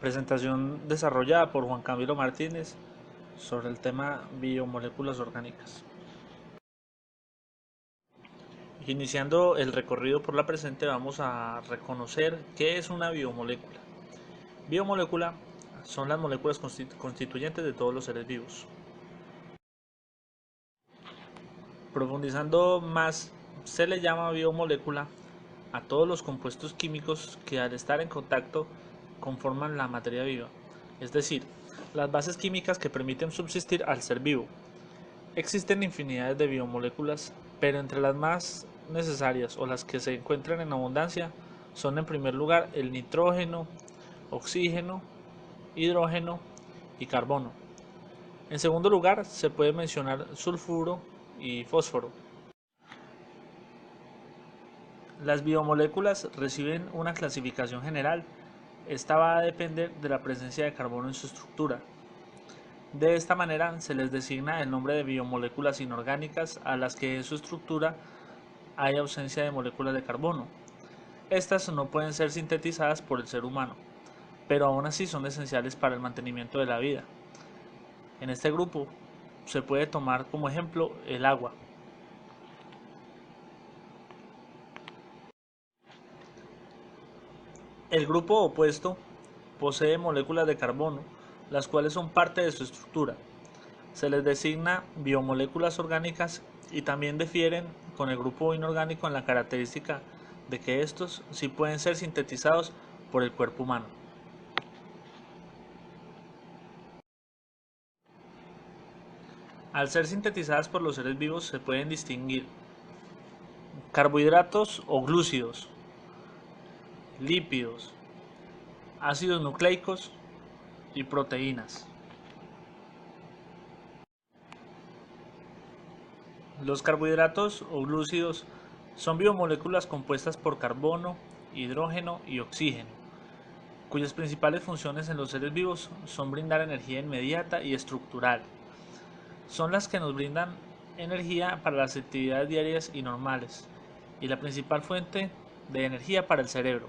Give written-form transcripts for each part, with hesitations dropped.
Presentación desarrollada por Juan Camilo Martínez sobre el tema biomoléculas orgánicas. Iniciando el recorrido por la presente, vamos a reconocer qué es una biomolécula. Biomolécula son las moléculas constituyentes de todos los seres vivos. Profundizando más, se le llama biomolécula a todos los compuestos químicos que al estar en contacto conforman la materia viva, es decir, las bases químicas que permiten subsistir al ser vivo. Existen infinidades de biomoléculas, pero entre las más necesarias o las que se encuentran en abundancia son en primer lugar el nitrógeno, oxígeno, hidrógeno y carbono. En segundo lugar se puede mencionar sulfuro y fósforo. Las biomoléculas reciben una clasificación general. Esta va a depender de la presencia de carbono en su estructura. De esta manera se les designa el nombre de biomoléculas inorgánicas a las que en su estructura hay ausencia de moléculas de carbono. Estas no pueden ser sintetizadas por el ser humano, pero aún así son esenciales para el mantenimiento de la vida. En este grupo se puede tomar como ejemplo el agua. El grupo opuesto posee moléculas de carbono, las cuales son parte de su estructura. Se les designa biomoléculas orgánicas y también difieren con el grupo inorgánico en la característica de que estos sí pueden ser sintetizados por el cuerpo humano. Al ser sintetizadas por los seres vivos se pueden distinguir carbohidratos o glúcidos, lípidos, ácidos nucleicos y proteínas. Los carbohidratos o glúcidos son biomoléculas compuestas por carbono, hidrógeno y oxígeno, cuyas principales funciones en los seres vivos son brindar energía inmediata y estructural. Son las que nos brindan energía para las actividades diarias y normales, y la principal fuente de energía para el cerebro.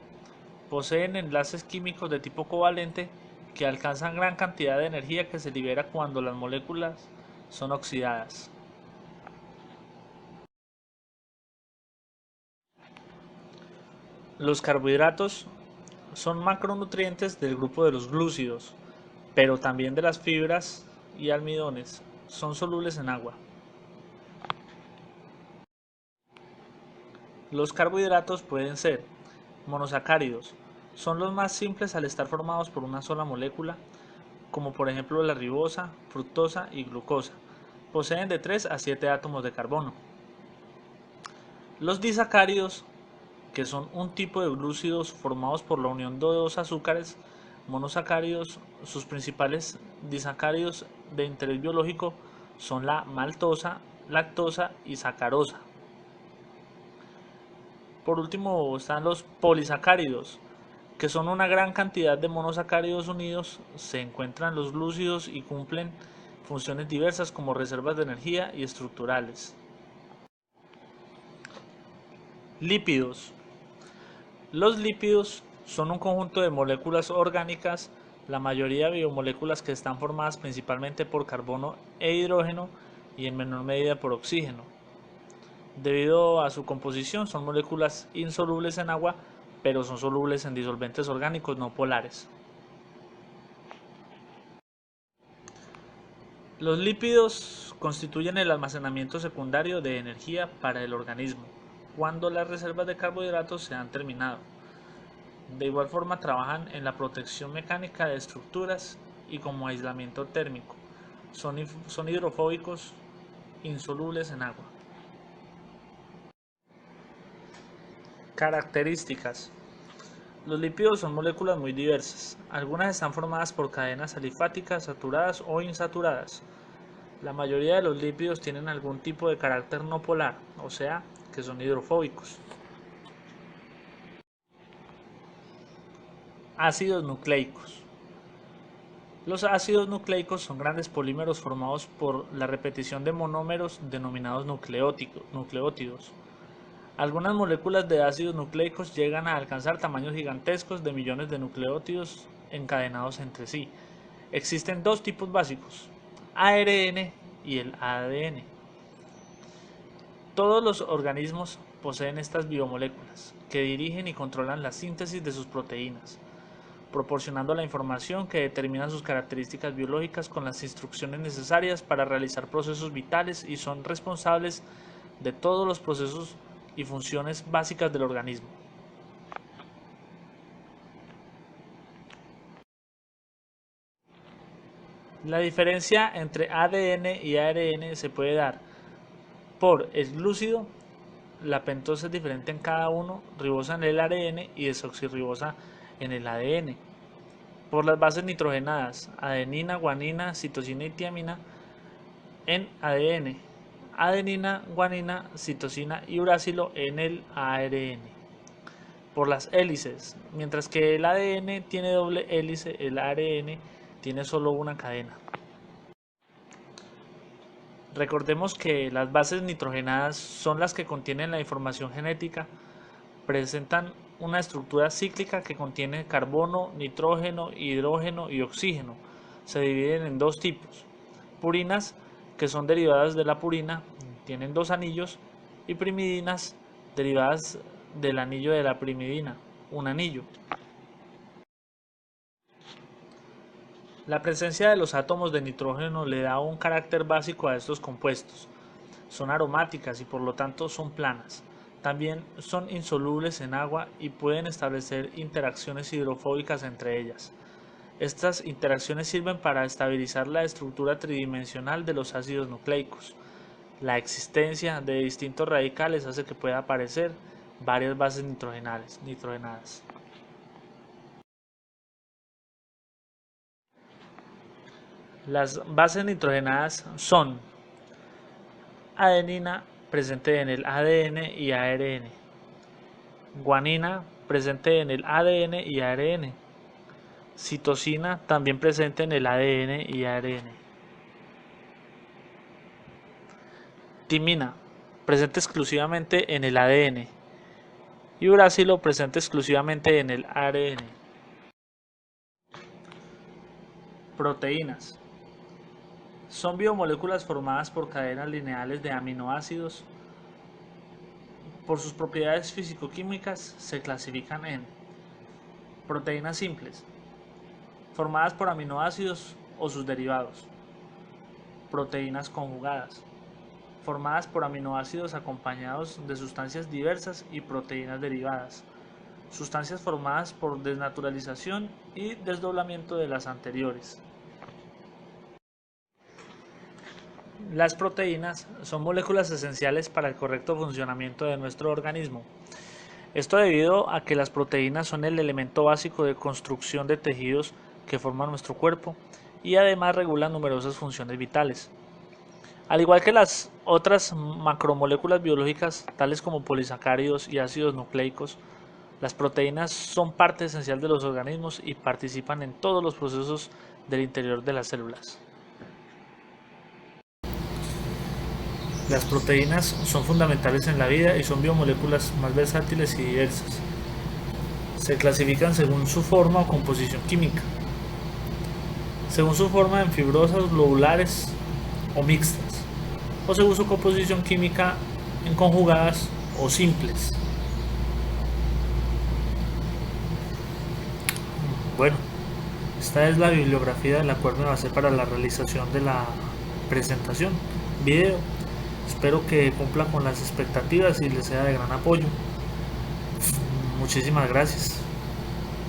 Poseen enlaces químicos de tipo covalente que alcanzan gran cantidad de energía que se libera cuando las moléculas son oxidadas. Los carbohidratos son macronutrientes del grupo de los glúcidos, pero también de las fibras y almidones. Son solubles en agua. Los carbohidratos pueden ser monosacáridos. Son los más simples al estar formados por una sola molécula, como por ejemplo la ribosa, fructosa y glucosa. Poseen de 3 a 7 átomos de carbono. Los disacáridos, que son un tipo de glúcidos formados por la unión de dos azúcares monosacáridos. Sus principales disacáridos de interés biológico son la maltosa, lactosa y sacarosa. Por último están los polisacáridos, que son una gran cantidad de monosacáridos unidos. Se encuentran los glúcidos y cumplen funciones diversas como reservas de energía y estructurales. Lípidos. Los lípidos son un conjunto de moléculas orgánicas, la mayoría biomoléculas que están formadas principalmente por carbono e hidrógeno y en menor medida por oxígeno. Debido a su composición son moléculas insolubles en agua, pero son solubles en disolventes orgánicos no polares. Los lípidos constituyen el almacenamiento secundario de energía para el organismo, cuando las reservas de carbohidratos se han terminado. De igual forma trabajan en la protección mecánica de estructuras y como aislamiento térmico. Son hidrofóbicos, insolubles en agua. Características. Los lípidos son moléculas muy diversas. Algunas están formadas por cadenas alifáticas saturadas o insaturadas. La mayoría de los lípidos tienen algún tipo de carácter no polar, o sea, que son hidrofóbicos. Ácidos nucleicos. Los ácidos nucleicos son grandes polímeros formados por la repetición de monómeros denominados nucleótidos. Algunas moléculas de ácidos nucleicos llegan a alcanzar tamaños gigantescos de millones de nucleótidos encadenados entre sí. Existen dos tipos básicos, ARN y el ADN. Todos los organismos poseen estas biomoléculas, que dirigen y controlan la síntesis de sus proteínas, proporcionando la información que determina sus características biológicas con las instrucciones necesarias para realizar procesos vitales y son responsables de todos los procesos y funciones básicas del organismo. La diferencia entre ADN y ARN se puede dar por el glúcido, la pentosa es diferente en cada uno, ribosa en el ARN y desoxirribosa en el ADN. Por las bases nitrogenadas, adenina, guanina, citosina y tiamina en ADN, adenina, guanina, citosina y uracilo en el ARN. Por las hélices, mientras que el ADN tiene doble hélice, el ARN tiene solo una cadena. Recordemos que las bases nitrogenadas son las que contienen la información genética, presentan una estructura cíclica que contiene carbono, nitrógeno, hidrógeno y oxígeno. Se dividen en dos tipos, purinas, que son derivadas de la purina, tienen dos anillos, y primidinas, derivadas del anillo de la primidina, un anillo. La presencia de los átomos de nitrógeno le da un carácter básico a estos compuestos. Son aromáticas y por lo tanto son planas. También son insolubles en agua y pueden establecer interacciones hidrofóbicas entre ellas. Estas interacciones sirven para estabilizar la estructura tridimensional de los ácidos nucleicos. La existencia de distintos radicales hace que pueda aparecer varias bases nitrogenadas. Las bases nitrogenadas son adenina, presente en el ADN y ARN, guanina, presente en el ADN y ARN, citosina, también presente en el ADN y ARN, timina, presente exclusivamente en el ADN, y uracilo, presente exclusivamente en el ARN. Proteínas. Son biomoléculas formadas por cadenas lineales de aminoácidos. Por sus propiedades físico-químicas se clasifican en proteínas simples, formadas por aminoácidos o sus derivados, proteínas conjugadas, formadas por aminoácidos acompañados de sustancias diversas y proteínas derivadas, sustancias formadas por desnaturalización y desdoblamiento de las anteriores. Las proteínas son moléculas esenciales para el correcto funcionamiento de nuestro organismo. Esto debido a que las proteínas son el elemento básico de construcción de tejidos que forman nuestro cuerpo y además regulan numerosas funciones vitales. Al igual que las otras macromoléculas biológicas, tales como polisacáridos y ácidos nucleicos, las proteínas son parte esencial de los organismos y participan en todos los procesos del interior de las células. Las proteínas son fundamentales en la vida y son biomoléculas más versátiles y diversas. Se clasifican según su forma o composición química. Según su forma en fibrosas, globulares o mixtas, o según su composición química en conjugadas o simples. Bueno, esta es la bibliografía de la cual me basé para la realización de la presentación, video. Espero que cumpla con las expectativas y les sea de gran apoyo. Muchísimas gracias.